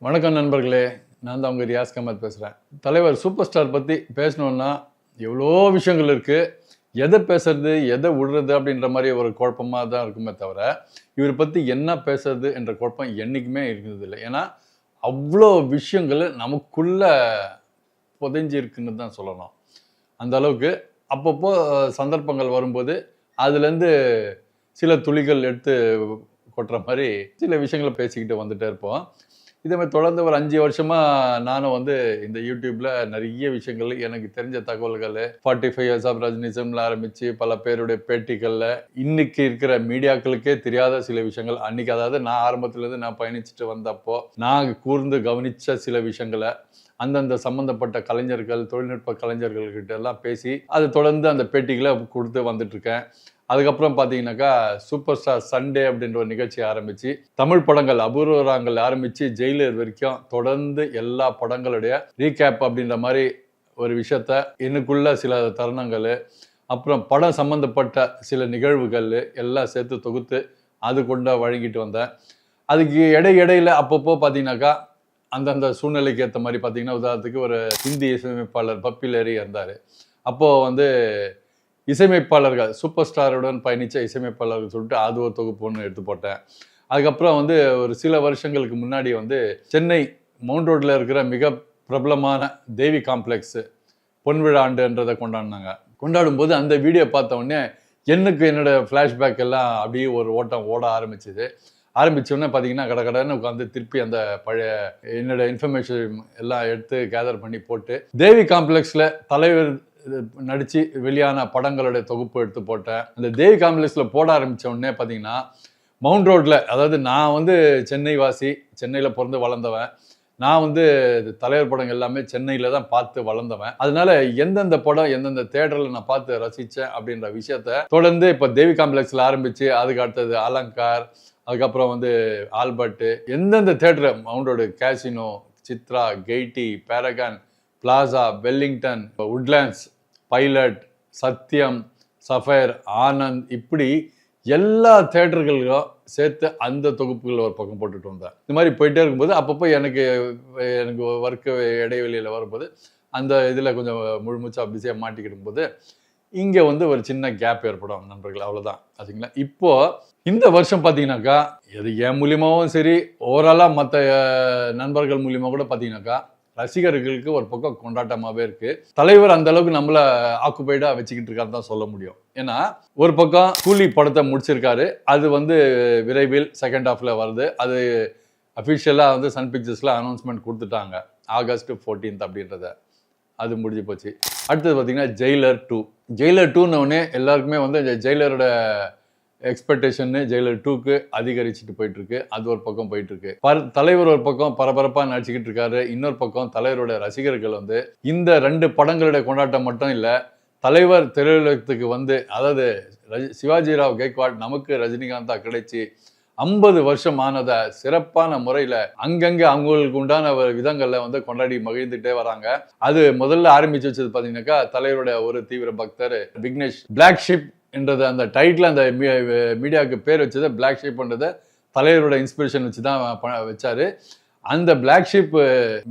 வணக்கம் நண்பர்களே, நான் தான் உங்கள் ரியாஸ் கமத் பேசுகிறேன். தலைவர் சூப்பர் ஸ்டார் பற்றி பேசணுன்னா எவ்வளோ விஷயங்கள் இருக்குது. எதை பேசுறது, எதை விடுறது அப்படின்ற மாதிரி ஒரு குழப்பமாக தான் இருக்குமே தவிர, இவரை பற்றி என்ன பேசுறது என்ற குழப்பம் என்றைக்குமே இருந்ததில்லை. ஏன்னா அவ்வளோ விஷயங்கள் நமக்குள்ள புதைஞ்சி இருக்குன்னு தான் சொல்லணும். அந்த அளவுக்கு அப்பப்போ சந்தர்ப்பங்கள் வரும்போது அதுலேருந்து சில துளிகள் எடுத்து கொட்டுற மாதிரி சில விஷயங்களை பேசிக்கிட்டு வந்துட்டே இருப்போம். இதே மாதிரி தொடர்ந்து ஒரு 5 வருஷமாக நானும் இந்த யூடியூப்பில் நிறைய விஷயங்கள் எனக்கு தெரிஞ்ச தகவல்கள் 45 இயர்ஸ் ஆஃப் ரஜினிசம்ல ஆரம்பித்து பல பேருடைய பேட்டிகளில் இன்னைக்கு இருக்கிற மீடியாக்களுக்கே தெரியாத சில விஷயங்கள் அன்னைக்கு, அதாவது நான் ஆரம்பத்துலேருந்து நான் பயணிச்சுட்டு வந்தப்போ நான் கூர்ந்து கவனித்த சில விஷயங்களை அந்தந்த சம்மந்தப்பட்ட கலைஞர்கள், தொழில்நுட்ப கலைஞர்கள்கிட்ட எல்லாம் பேசி அதை தொடர்ந்து அந்த பேட்டிகளை கொடுத்து வந்துட்டுருக்கேன். அதுக்கப்புறம் பார்த்தீங்கன்னாக்கா சூப்பர் ஸ்டார் சண்டே அப்படின்ற ஒரு நிகழ்ச்சி ஆரம்பித்து தமிழ் படங்கள் அபூர்வராங்கள் ஆரம்பித்து ஜெயிலர் வரைக்கும் தொடர்ந்து எல்லா படங்களுடைய ரீகேப் அப்படின்ற மாதிரி ஒரு விஷயத்த எனக்குள்ள சில தருணங்கள், அப்புறம் படம் சம்மந்தப்பட்ட சில நிகழ்வுகள் எல்லாம் சேர்த்து தொகுத்து அது கொண்டு வழங்கிட்டு வந்தேன். அதுக்கு இடையில அப்பப்போ பார்த்தீங்கன்னாக்கா அந்தந்த சூழ்நிலைக்கு ஏற்ற மாதிரி பார்த்தீங்கன்னா, உதாரணத்துக்கு ஒரு ஹிந்தி இசையமைப்பாளர் பப்பி லேரி இருந்தார். அப்போது இசையமைப்பாளர்கள் சூப்பர் ஸ்டாருடன் பயணித்த இசையமைப்பாளர்கள் சொல்லிட்டு அது ஒரு தொகுப்பு ஒன்று எடுத்து போட்டேன். அதுக்கப்புறம் ஒரு சில வருஷங்களுக்கு முன்னாடி சென்னை மவுண்ட் ரோட்டில் இருக்கிற மிக பிரபலமான தேவி காம்ப்ளெக்ஸு பொன்விழா ஆண்டுன்றதை கொண்டாடும்போது அந்த வீடியோ பார்த்த உடனே என்னோட ஃப்ளாஷ்பேக் எல்லாம் அப்படியே ஒரு ஓட்டம் ஓட ஆரம்பித்தோடனே பார்த்தீங்கன்னா கடன்னு உட்காந்து திருப்பி அந்த பழைய என்னோட இன்ஃபர்மேஷன் எல்லாம் எடுத்து கேதர் பண்ணி போட்டு தேவி காம்ப்ளெக்ஸில் தலைவர் நடித்து வெளியான படங்களுடைய தொகுப்பு எடுத்து போட்டேன். அந்த தேவி காம்ப்ளெக்ஸில் போட ஆரம்பித்த உடனே பார்த்தீங்கன்னா மவுண்ட் ரோட்டில், அதாவது நான் சென்னை வாசி, சென்னையில் பிறந்து வளர்ந்தவன். நான் தலைவர் படம் எல்லாமே சென்னையில் தான் பார்த்து வளர்ந்தவன். அதனால எந்தெந்த படம் எந்தெந்த தேட்டரில் நான் பார்த்து ரசித்தேன் அப்படின்ற விஷயத்த தொடர்ந்து இப்போ தேவி காம்ப்ளெக்ஸில் ஆரம்பித்து அதுக்கு அடுத்தது அலங்கார், அதுக்கப்புறம் ஆல்பர்ட்டு, எந்தெந்த theatre Mount Road, Casino, Chitra, Gaiety, Paragon, Plaza, Wellington, Woodlands, Pilot, Sathyam, Sapphire, Anand, இப்படி எல்லா தேட்டர்களும் சேர்த்து அந்த தொகுப்புகள் ஒரு பக்கம் போட்டுட்டு வந்தேன். இந்த மாதிரி போயிட்டே இருக்கும்போது அப்பப்போ எனக்கு ஒர்க்கு இடைவெளியில் வரும்போது அந்த இதில் கொஞ்சம் முழுமூச்சா பிஸியாக மாட்டிக்கிடும் போது இங்கே ஒரு சின்ன கேப் ஏற்படும் நண்பர்கள், அவ்வளோதான். அதுங்களா இப்போது இந்த வருஷம் பார்த்தீங்கன்னாக்கா எது என் மூலியமாகவும் சரி, ஓவராலாக மற்ற நண்பர்கள் மூலியமாக கூட பார்த்தீங்கன்னாக்கா ரசிகர்களுக்கு ஒரு பக்கம் கொண்டாட்டமாகவே இருக்குது. தலைவர் அந்த அளவுக்கு நம்மளை ஆக்குபைடாக வச்சுக்கிட்டு இருக்காரு தான் சொல்ல முடியும். ஏன்னா ஒரு பக்கம் கூலி படத்தை முடிச்சிருக்காரு, அது விரைவில் செகண்ட் ஹாஃபில் வருது. அது அஃபிஷியலாக சன் பிக்சர்ஸில் அனௌன்ஸ்மெண்ட் கொடுத்துட்டாங்க ஆகஸ்ட் 14 அப்படின்றத. அது முடிஞ்சு போச்சு. அடுத்தது பார்த்தீங்கன்னா ஜெயிலர் 2. ஜெயிலர் 2ன்னொடனே எல்லாருக்குமே இந்த ஜெயிலரோட எக்ஸ்பெக்டேஷன்னு ஜெயிலர் 2க்கு அதிகரிச்சுட்டு போயிட்டுருக்கு. அது ஒரு பக்கம் போயிட்டுருக்கு. தலைவர் ஒரு பக்கம் பரபரப்பாக நடிச்சுக்கிட்டு இருக்காரு. இன்னொரு பக்கம் தலைவரோட ரசிகர்கள் இந்த 2 படங்களுடைய கொண்டாட்டம் மட்டும் இல்லை, தலைவர் திரையுலகத்துக்கு அதாவது சிவாஜிராவ் கெய்க்வாட் நமக்கு ரஜினிகாந்தா கிடைச்சி 50 வருஷம் ஆனதை சிறப்பான முறையில் அங்கங்கே அவங்களுக்கு உண்டான விதங்களில் கொண்டாடி மகிழ்ந்துட்டே வராங்க. அது முதல்ல ஆரம்பிச்சு வச்சது பார்த்தீங்கன்னாக்கா தலைவரோட ஒரு தீவிர பக்தர் விக்னேஷ். பிளாக் ஷிப் என்றது அந்த டைட்டில் அந்த மீடியாவுக்கு பேர் வச்சது பிளாக் ஷிப்ன்றதை தலைவரோட இன்ஸ்பிரேஷன் வச்சு தான் வச்சாரு. அந்த பிளாக் ஷிப்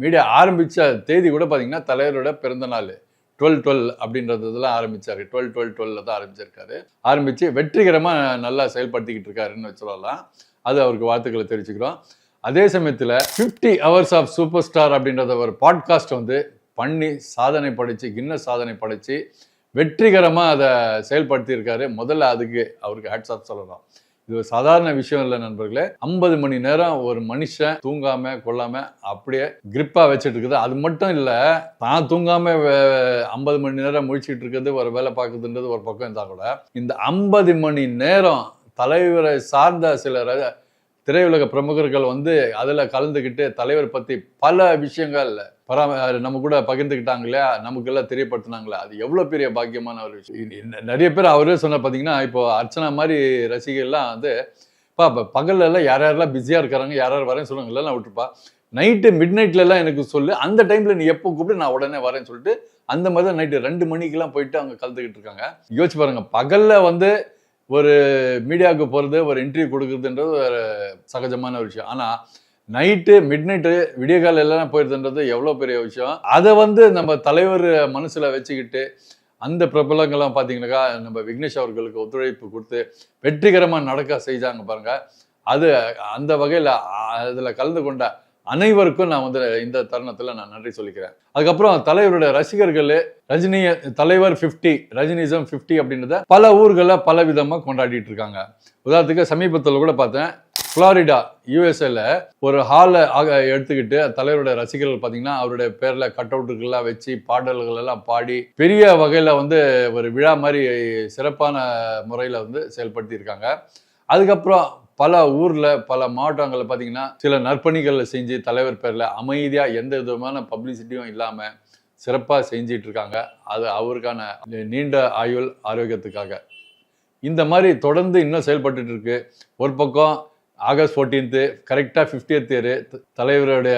மீடியா ஆரம்பித்த தேதி கூட பார்த்தீங்கன்னா தலைவரோட பிறந்தநாள் 12/12 அப்படின்றதுலாம் ஆரம்பித்தார். 12/12 தான் ஆரம்பிச்சிருக்காரு. ஆரம்பித்து வெற்றிகரமாக நல்லா செயல்படுத்திக்கிட்டு இருக்காருன்னு சொல்லலாம். அது அவருக்கு வாழ்த்துக்களை தெரிவிச்சுக்கிறோம். அதே சமயத்தில் 50 ஹவர்ஸ் ஆஃப் சூப்பர் ஸ்டார் அப்படின்றத ஒரு பாட்காஸ்ட் பண்ணி சாதனை படைச்சு, கின்னஸ் சாதனை படைச்சு வெற்றிகரமாக அதை செயல்படுத்தியிருக்காரு. முதல்ல அதுக்கு அவருக்கு ஹேட்ஸ் ஆஃப் சொல்லலாம். இது ஒரு சாதாரண விஷயம் இல்லை நண்பர்களே. 50 மணி நேரம் ஒரு மனுஷன் தூங்காம கொள்ளாம அப்படியே கிரிப்பா வச்சுட்டு இருக்குது. அது மட்டும் இல்லை, தான் தூங்காம 50 மணி நேரம் முழிச்சுட்டு இருக்கிறது, ஒரு வேலை பார்க்குறதுன்றது ஒரு பக்கம் இருந்தால் கூட இந்த 50 மணி நேரம் தலைவரை சார்ந்த சில திரையுலக பிரமுகர்கள் அதில் கலந்துக்கிட்டு தலைவர் பற்றி பல விஷயங்கள் நம்ம கூட பகிர்ந்துக்கிட்டாங்க இல்லையா, நமக்கு எல்லாம் தெரியப்படுத்தினாங்களே, அது எவ்வளோ பெரிய பாக்கியமான ஒரு விஷயம். நிறைய பேர் அவரே சொன்ன பார்த்தீங்கன்னா, இப்போ அர்ச்சனா மாதிரி ரசிகர்லாம் பகல்லாம் யாரெல்லாம் பிஸியாக இருக்காங்க, யார் வரேன்னு சொல்லுவாங்க, இல்லைன்னா விட்டுருப்பா, நைட்டு மிட் நைட்லலாம் எனக்கு சொல்லு, அந்த டைமில் நீ எப்போ கூப்பிட்டு நான் உடனே வரேன்னு சொல்லிட்டு அந்த மாதிரி தான் நைட்டு 2 மணிக்கெல்லாம் போயிட்டு அவங்க கலந்துக்கிட்டு இருக்காங்க. யோசிச்சு பாருங்க, பகலில் ஒரு மீடியாவுக்கு போகிறது, ஒரு இன்டர்வியூ கொடுக்குறதுன்றது ஒரு சகஜமான ஒரு விஷயம். ஆனால் நைட்டு மிட் நைட்டு விடிய காலம் எல்லாம் போயிருதுன்றது எவ்வளோ பெரிய விஷயம். அதை வந்து நம்ம தலைவர் மனசுல வச்சுக்கிட்டு அந்த பிரபலங்கள்லாம் பார்த்தீங்கன்னாக்கா நம்ம விக்னேஷ் அவர்களுக்கு ஒத்துழைப்பு கொடுத்து வெற்றிகரமாக நடக்க செஞ்சாங்க பாருங்க. அது அந்த வகையில் அதில் கலந்து கொண்ட அனைவருக்கும் நான் வந்து இந்த தருணத்தில் நான் நன்றி சொல்லிக்கிறேன். அதுக்கப்புறம் தலைவருடைய ரசிகர்கள் ரஜினிய தலைவர் 50 ரஜினிசம் 50 அப்படின்றத பல ஊர்களில் பல விதமாக கொண்டாடிட்டு இருக்காங்க. உதாரணத்துக்கு சமீபத்தில் கூட பார்த்தேன், புளோரிடா யூஎஸ்ஏல ஒரு ஹாலை எடுத்துக்கிட்டு தலைவருடைய ரசிகர்கள் பார்த்தீங்கன்னா அவருடைய பேரில் கட் அவுட்டுகள்லாம் வச்சு பாடல்கள் எல்லாம் பாடி பெரிய வகையில் வந்து ஒரு விழா மாதிரி சிறப்பான முறையில் வந்து செயல்படுத்தி இருக்காங்க. அதுக்கப்புறம் பல ஊர்ல பல மாவட்டங்களில் பார்த்தீங்கன்னா சில நற்பணிகளை செஞ்சு தலைவர் பேர்ல அமைதியா எந்த விதமான பப்ளிசிட்டியும் இல்லாம சிறப்பாக செஞ்சிட்டு இருக்காங்க. அது அவருக்கான நீண்ட ஆயுள் ஆரோக்கியத்துக்காக. இந்த மாதிரி தொடர்ந்து இன்னும் செயல்பட்டு இருக்கு. ஒரு பக்கம் ஆகஸ்ட் 14 கரெக்டாக 50th இயர் தலைவருடைய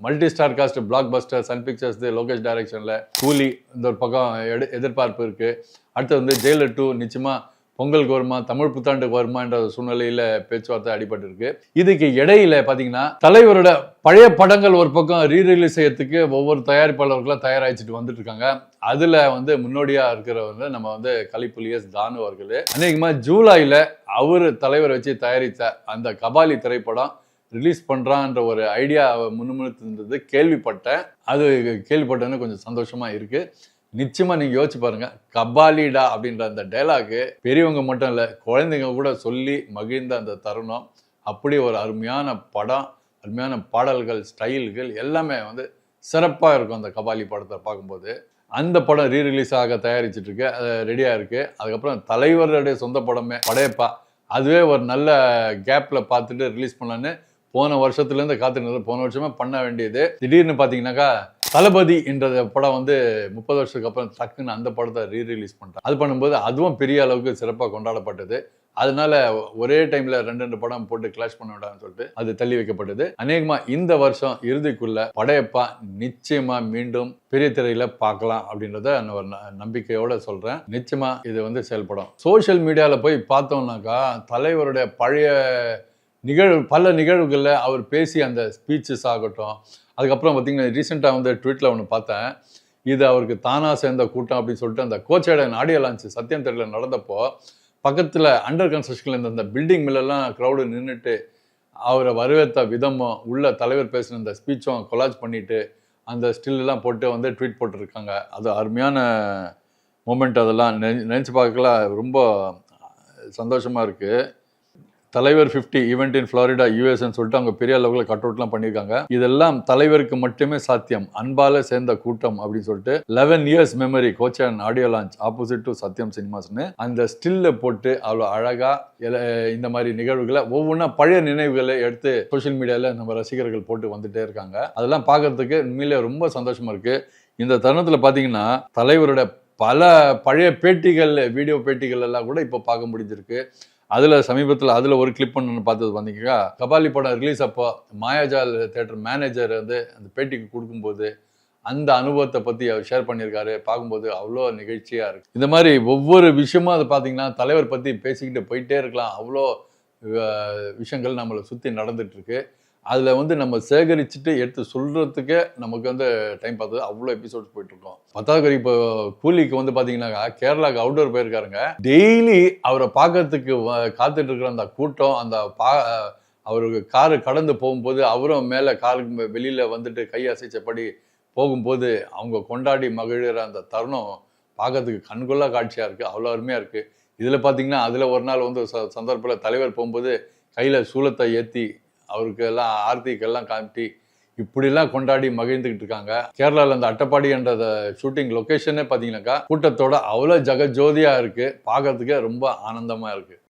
multi star cast blockbuster Sun Pictures Lokesh டைரக்ஷன்ல கூலி இந்த ஒரு பக்கம் எதிர்பார்ப்பு இருக்கு. அடுத்து வந்து ஜெயிலர் 2 நிச்சயமா பொங்கலுக்கு வருமா, தமிழ் புத்தாண்டுக்கு வருமான்ற சூழ்நிலையில பேச்சுவார்த்தை அடிபட்டு இருக்கு. இதுக்கு இடையில பாத்தீங்கன்னா தலைவரோட பழைய படங்கள் ஒரு பக்கம் ரீரிலீஸ் செய்யறதுக்கு ஒவ்வொரு தயாரிப்பாளர்களும் தயாராகிச்சுட்டு வந்துட்டு இருக்காங்க. அதுல வந்து முன்னோடியா இருக்கிறவர் நம்ம வந்து கலைப்புலி எஸ் தானு அவர்கள். அநேகமா ஜூலைல அவரு தலைவர் வச்சு தயாரித்த அந்த கபாலி திரைப்படம் ரிலீஸ் பண்றான்ற ஒரு ஐடியா முன்னிறுத்திருந்தது கேள்விப்பட்டேன். அது கேள்விப்பட்டேன்னு கொஞ்சம் சந்தோஷமா இருக்கு. நிச்சயமா நீங்க யோசிச்சு பாருங்க, கபாலிடா அப்படின்ற அந்த டைலாகு பெரியவங்க மட்டும் இல்ல குழந்தைங்க கூட சொல்லி மகிழ்ந்த அந்த தருணம். அப்படி ஒரு அருமையான படம், அருமையான பாடல்கள், ஸ்டைல்கள் எல்லாமே வந்து சிறப்பா இருக்கும் அந்த கபாலி படத்தை பார்க்கும்போது. அந்த படம் ரீரிலீஸ் ஆக தயாரிச்சுட்டு இருக்கு, அது ரெடியா இருக்கு. அதுக்கப்புறம் தலைவருடைய சொந்த படமே படையப்பா, அதுவே ஒரு நல்ல கேப்ல பார்த்துட்டு ரிலீஸ் பண்ணலான்னு போன வருஷத்துலேருந்து காத்துட்டு போன வருஷமே பண்ண வேண்டியது திடீர்னு பார்த்தீங்கன்னாக்கா தளபதி என்ற படம் வந்து 30 வருஷத்துக்கு அப்புறம் டக்குன்னு அந்த படத்தை ரீரிலீஸ் பண்ணிட்டாங்க. அது பண்ணும்போது அதுவும் பெரிய அளவுக்கு சிறப்பாக கொண்டாடப்பட்டது. அதனால ஒரே டைம்ல 2 படம் போட்டு கிளாஷ் பண்ண விடான்னு சொல்லிட்டு அது தள்ளி வைக்கப்பட்டது. அநேகமா இந்த வருஷம் இறுதிக்குள்ள படையப்பா நிச்சயமா மீண்டும் பெரிய திரையில பார்க்கலாம் அப்படின்றத நான் ஒரு நம்பிக்கையோட சொல்றேன். நிச்சயமா இது வந்து செயல்படும். சோசியல் மீடியால போய் பார்த்தோம்னாக்கா தலைவருடைய பழைய பல நிகழ்வுகளில் அவர் பேசி அந்த ஸ்பீச்சஸ் ஆகட்டும், அதுக்கப்புறம் பார்த்தீங்கன்னா ரீசெண்டாக வந்து ட்விட்டில் ஒன்று பார்த்தேன், இது அவருக்கு தானா சேர்ந்த கூட்டம் அப்படின்னு சொல்லிட்டு அந்த கோச்சேடன் ஆடியோ லான்ச் சத்யம் தேட்டரில் நடந்தப்போ பக்கத்தில் அண்டர் கன்ஸ்ட்ரக்ஷனில் இருந்த அந்த பில்டிங் மேலெல்லாம் க்ரௌடு நின்றுட்டு அவரை வரவேற்ற விதமும் உள்ள தலைவர் பேசின அந்த ஸ்பீச்சும் கொலாஜ் பண்ணிட்டு அந்த ஸ்டில்லாம் போட்டு வந்து ட்வீட் போட்டுருக்காங்க. அது அருமையான மூமெண்ட். அதெல்லாம் நினச்சி பார்க்கலாம், ரொம்ப சந்தோஷமாக இருக்குது. தலைவர் 50 ஈவெண்ட் இன் ஃப்ளோரிடா யூஎஸ்ன்னு சொல்லிட்டு அவங்க பெரிய அளவுல கட் அவுட்லாம் பண்ணியிருக்காங்க. இதெல்லாம் தலைவருக்கு மட்டுமே சாத்தியம், அன்பால சேர்ந்த கூட்டம் அப்படின்னு சொல்லிட்டு 11 இயர்ஸ் மெமரி கோச்சன் audio launch opposite to Sathyam சினிமாஸ்னு அந்த ஸ்டில்ல போட்டு அவ்வளோ அழகா இந்த மாதிரி நிகழ்வுகளை ஒவ்வொன்றா பழைய நினைவுகளை எடுத்து சோசியல் மீடியால நம்ம ரசிகர்கள் போட்டு வந்துட்டே இருக்காங்க. அதெல்லாம் பார்க்கறதுக்கு உண்மையிலே ரொம்ப சந்தோஷமா இருக்கு. இந்த தருணத்தில் பார்த்தீங்கன்னா தலைவரோட பல பழைய பேட்டிகள், வீடியோ பேட்டிகள் எல்லாம் கூட இப்போ பார்க்க முடிஞ்சிருக்கு. சமீபத்தில் ஒரு கிளிப் ஒன்று பார்த்தது பார்த்தீங்கன்னா, கபாலி படம் ரிலீஸ் அப்போ மாயாஜால் தேட்டர் மேனேஜர் வந்து அந்த பேட்டிக்கு கொடுக்கும்போது அந்த அனுபவத்தை பற்றி அவர் ஷேர் பண்ணியிருக்காரு. பார்க்கும்போது அவ்வளோ நிகழ்ச்சியாக இருக்குது. இந்த மாதிரி ஒவ்வொரு விஷயமும் அதை பார்த்தீங்கன்னா தலைவர் பற்றி பேசிக்கிட்டு போயிட்டே இருக்கலாம். அவ்வளோ விஷயங்கள் நம்மளை சுற்றி நடந்துகிட்ருக்கு. அதில் வந்து நம்ம சேகரிச்சுட்டு எடுத்து சொல்கிறதுக்கே நமக்கு வந்து டைம் பார்த்தது அவ்வளோ எபிசோட்ஸ் போயிட்டுருக்கோம். பத்தாவது இப்போ கூலிக்கு வந்து பார்த்தீங்கன்னாக்கா கேரளாவுக்கு அவுட்டோர் போயிருக்காருங்க. டெய்லி அவரை பார்க்கறதுக்கு காத்துட்டு இருக்கிற அந்த கூட்டம், அந்த அவருக்கு காரு கடந்து போகும்போது அவரும் மேலே காருக்கு வெளியில் வந்துட்டு கை அசைச்சபடி போகும்போது அவங்க கொண்டாடி மகிழ்கிற அந்த தருணம் பார்க்கறதுக்கு கண்கொள்ளா காட்சியாக இருக்குது. அவ்வளோ அருமையாக இருக்குது. இதில் பார்த்தீங்கன்னா அதில் ஒரு நாள் வந்து சந்தர்ப்பத்தில் தலைவர் போகும்போது கையில் சூலத்தை ஏற்றி அவருக்கு எல்லாம் ஆர்த்திக்கெல்லாம் காட்டி இப்படிலாம் கொண்டாடி மகிழ்ந்துக்கிட்டு இருக்காங்க. கேரளாவில் அந்த அட்டப்பாடி என்ற ஷூட்டிங் லொக்கேஷனே பார்த்தீங்கன்னாக்கா கூட்டத்தோட அவ்வளோ ஜெகஜோதியாக இருக்குது. பார்க்கறதுக்கே ரொம்ப ஆனந்தமாக இருக்குது.